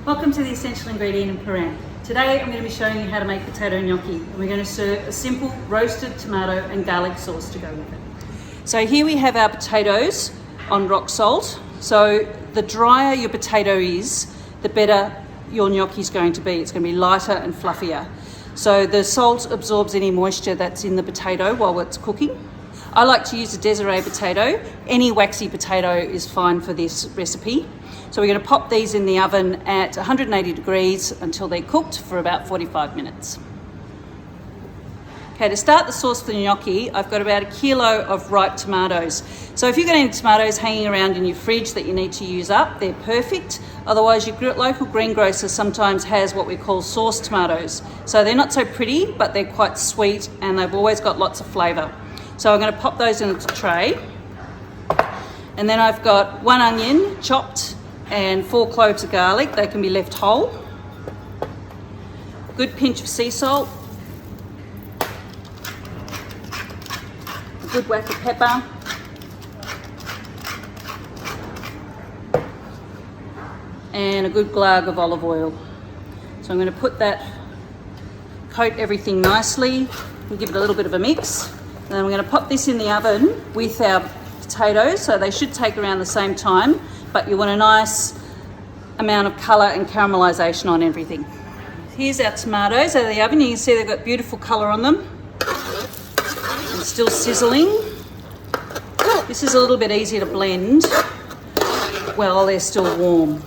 Welcome to the Essential Ingredient in Paran. Today I'm going to be showing you how to make potato gnocchi, and we're going to serve a simple roasted tomato and garlic sauce to go with it. So here we have our potatoes on rock salt. So the drier your potato is, the better your gnocchi is going to be. It's going to be lighter and fluffier. So the salt absorbs any moisture that's in the potato while it's cooking. I like to use a Desiree potato. Any waxy potato is fine for this recipe. So we're going to pop these in the oven at 180 degrees until they're cooked for about 45 minutes. Okay, to start the sauce for the gnocchi, I've got about 1 kilo of ripe tomatoes. So if you've got any tomatoes hanging around in your fridge that you need to use up, they're perfect. Otherwise, your local greengrocer sometimes has what we call sauce tomatoes. So they're not so pretty, but they're quite sweet and they've always got lots of flavour. So I'm going to pop those into a tray. And then I've got 1 onion chopped and 4 cloves of garlic. They can be left whole. A good pinch of sea salt. A good whack of pepper. And a good glug of olive oil. So I'm going to put that, coat everything nicely, and give it a little bit of a mix. And then we're going to pop this in the oven with our potatoes, so they should take around the same time, but you want a nice amount of colour and caramelisation on everything. Here's our tomatoes out of the oven. You can see they've got beautiful colour on them and still sizzling. This is a little bit easier to blend while they're still warm.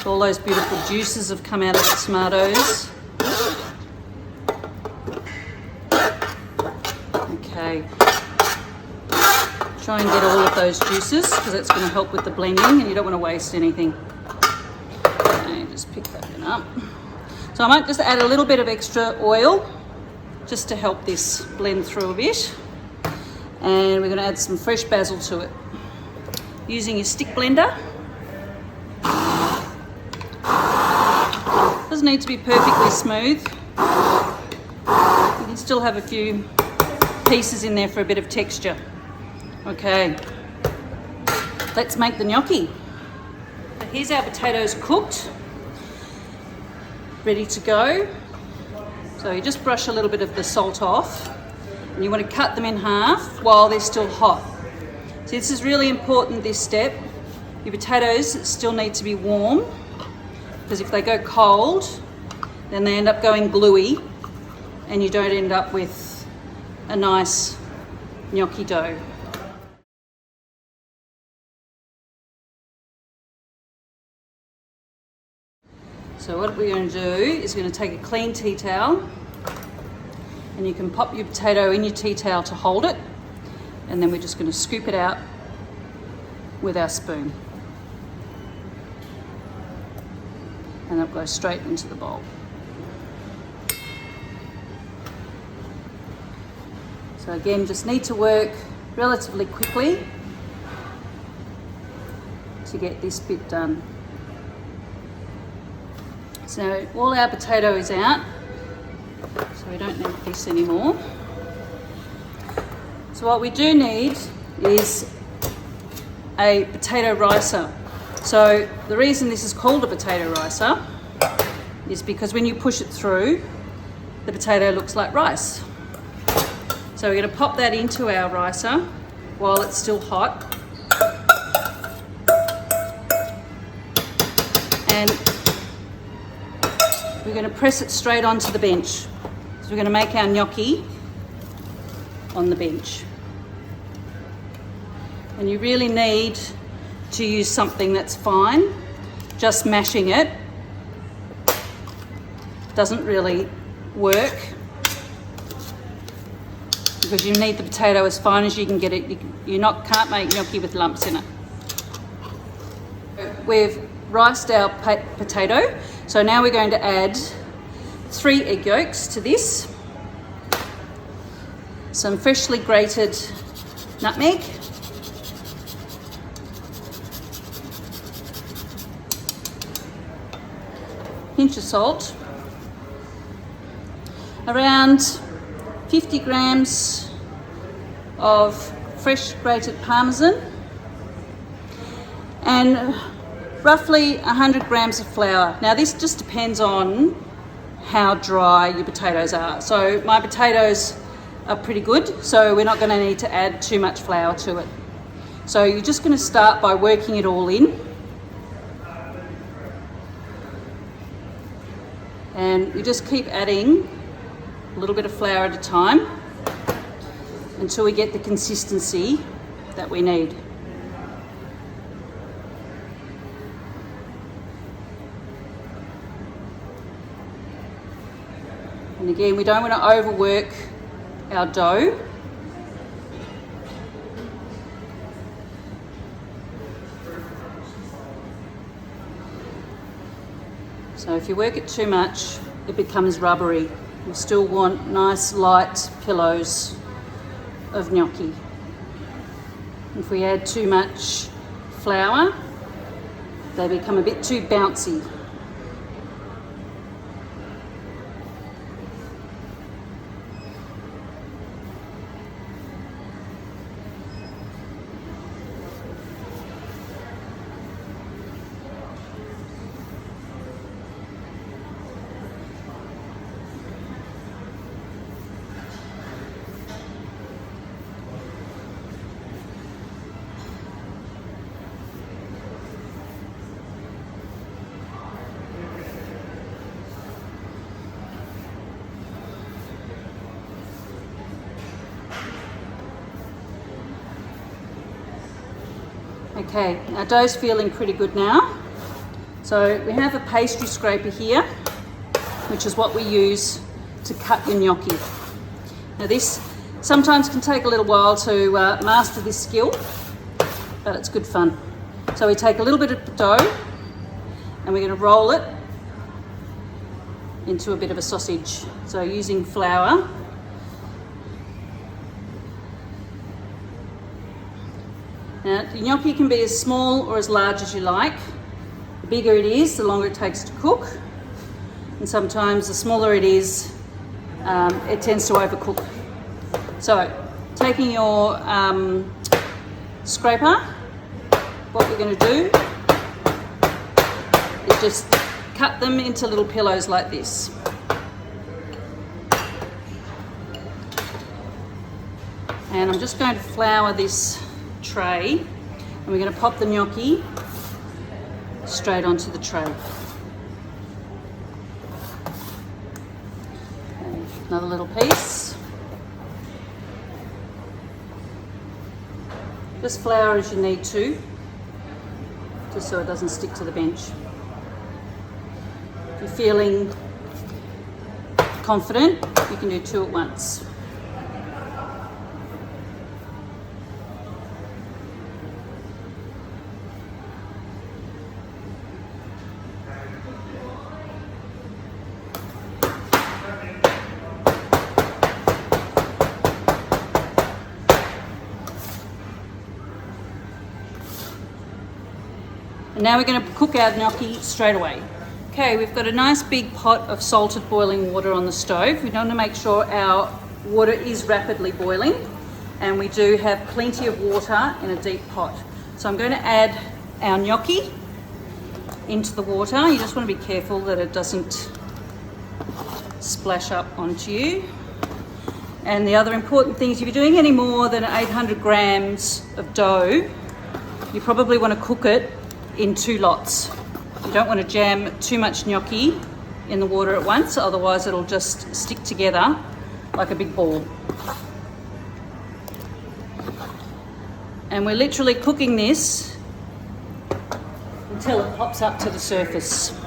So all those beautiful juices have come out of the tomatoes. Okay. Try and get all of those juices because that's going to help with the blending and you don't want to waste anything. Okay, just pick that one up. So I might just add a little bit of extra oil just to help this blend through a bit. And we're going to add some fresh basil to it. Using your stick blender. Doesn't need to be perfectly smooth. You can still have a few pieces in there for a bit of texture. Okay, let's make the gnocchi. Here's our potatoes cooked, ready to go. So you just brush a little bit of the salt off and you want to cut them in half while they're still hot. So this is really important, this step. Your potatoes still need to be warm because if they go cold, then they end up going gluey and you don't end up with a nice gnocchi dough. So what we're going to do is we're going to take a clean tea towel and you can pop your potato in your tea towel to hold it, and then we're just going to scoop it out with our spoon. And it'll go straight into the bowl. So again, just need to work relatively quickly to get this bit done. So all our potato is out, so we don't need this anymore. So what we do need is a potato ricer. So the reason this is called a potato ricer is because when you push it through, the potato looks like rice. So we're going to pop that into our ricer while it's still hot. And we're going to press it straight onto the bench. So we're going to make our gnocchi on the bench. And you really need to use something that's fine. Just mashing it doesn't really work because you need the potato as fine as you can get it. You can't make gnocchi with lumps in it. We've riced our potato, so now we're going to add 3 egg yolks to this, some freshly grated nutmeg, pinch of salt, around 50 grams of fresh grated parmesan, and roughly 100 grams of flour. Now this just depends on how dry your potatoes are. So my potatoes are pretty good, so we're not going to need to add too much flour to it. So you're just going to start by working it all in. And we just keep adding a little bit of flour at a time until we get the consistency that we need. And again, we don't want to overwork our dough. So if you work it too much, it becomes rubbery. We still want nice light pillows of gnocchi. If we add too much flour, they become a bit too bouncy. Okay, our dough's feeling pretty good now. So we have a pastry scraper here, which is what we use to cut your gnocchi. Now this sometimes can take a little while to master this skill, but it's good fun. So we take a little bit of dough and we're going to roll it into a bit of a sausage. So using flour. Now, the gnocchi can be as small or as large as you like. The bigger it is, the longer it takes to cook. And sometimes the smaller it is, it tends to overcook. So, taking your scraper, what we're going to do is just cut them into little pillows like this. And I'm just going to flour this tray, and we're going to pop the gnocchi straight onto the tray. Okay, another little piece. Just flour as you need to, just so it doesn't stick to the bench. If you're feeling confident, you can do two at once. And now we're going to cook our gnocchi straight away. Okay, we've got a nice big pot of salted boiling water on the stove. We want to make sure our water is rapidly boiling, and we do have plenty of water in a deep pot. So I'm going to add our gnocchi into the water. You just want to be careful that it doesn't splash up onto you. And the other important thing is, if you're doing any more than 800 grams of dough, you probably want to cook it in two lots. You don't want to jam too much gnocchi in the water at once, otherwise it'll just stick together like a big ball. And we're literally cooking this until it pops up to the surface.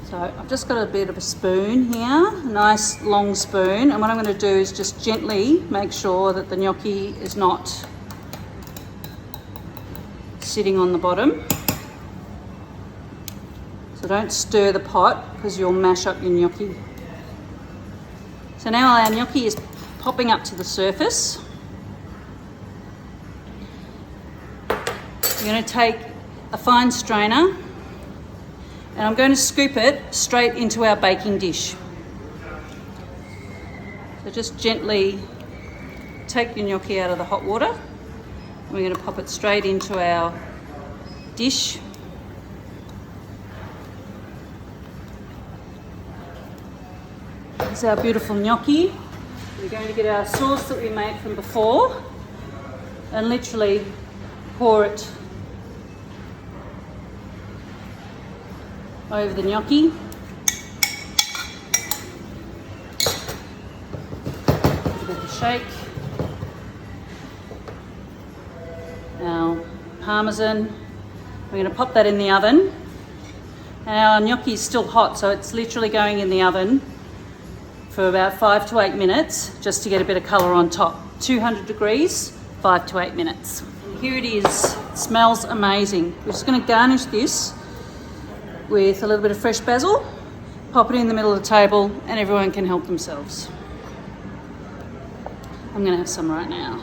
So I've just got a bit of a spoon here, a nice long spoon, and what I'm going to do is just gently make sure that the gnocchi is not sitting on the bottom. So don't stir the pot because you'll mash up your gnocchi. So now our gnocchi is popping up to the surface. You're going to take a fine strainer and I'm going to scoop it straight into our baking dish. So just gently take your gnocchi out of the hot water. We're going to pop it straight into our dish. This is our beautiful gnocchi. We're going to get our sauce that we made from before and literally pour it over the gnocchi. Give it a bit of a shake. Our parmesan, we're going to pop that in the oven. Our gnocchi is still hot, so it's literally going in the oven for about 5 to 8 minutes just to get a bit of colour on top. 200 degrees, 5 to 8 minutes. And here it is. It smells amazing. We're just going to garnish this with a little bit of fresh basil, pop it in the middle of the table, and everyone can help themselves. I'm going to have some right now.